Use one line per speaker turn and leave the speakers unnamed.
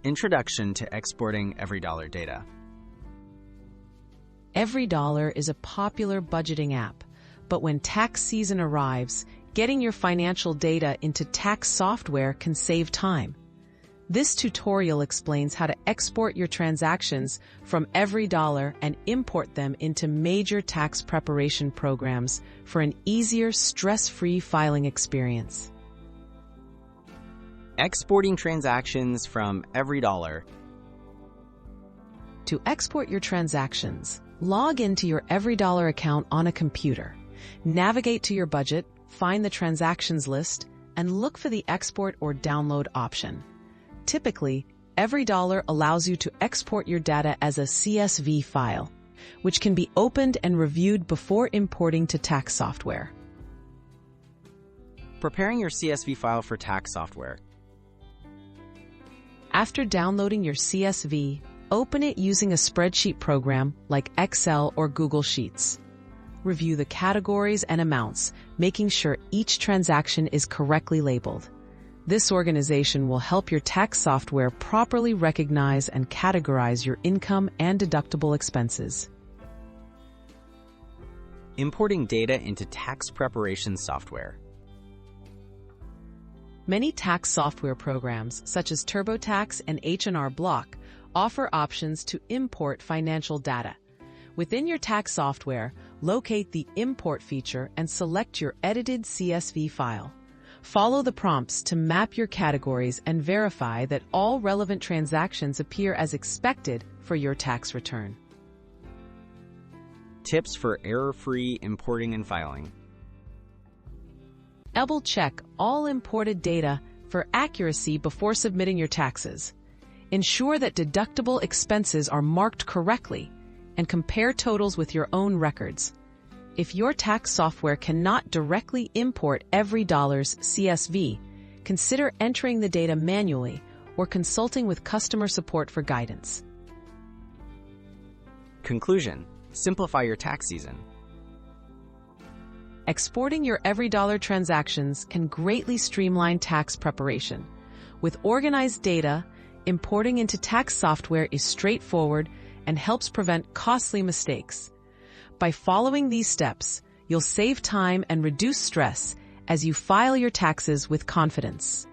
Introduction to Exporting EveryDollar Data.
EveryDollar is a popular budgeting app, but when tax season arrives, getting your financial data into tax software can save time. This tutorial explains how to export your transactions from EveryDollar and import them into major tax preparation programs for an easier, stress-free filing experience.
Exporting transactions from EveryDollar.
To export your transactions, log into your EveryDollar account on a computer. Navigate to your budget, find the transactions list, and look for the export or download option. Typically, EveryDollar allows you to export your data as a CSV file, which can be opened and reviewed before importing to tax software.
Preparing your CSV file for tax software.
After downloading your CSV, open it using a spreadsheet program like Excel or Google Sheets. Review the categories and amounts, making sure each transaction is correctly labeled. This organization will help your tax software properly recognize and categorize your income and deductible expenses.
Importing data into tax preparation software.
Many tax software programs, such as TurboTax and H&R Block, offer options to import financial data. Within your tax software, locate the Import feature and select your edited CSV file. Follow the prompts to map your categories and verify that all relevant transactions appear as expected for your tax return.
Tips for error-free importing and filing.
Double-check all imported data for accuracy before submitting your taxes. Ensure that deductible expenses are marked correctly and compare totals with your own records. If your tax software cannot directly import EveryDollar's CSV, consider entering the data manually or consulting with customer support for guidance.
Conclusion: simplify your tax season.
Exporting your EveryDollar transactions can greatly streamline tax preparation. With organized data, importing into tax software is straightforward and helps prevent costly mistakes. By following these steps, you'll save time and reduce stress as you file your taxes with confidence.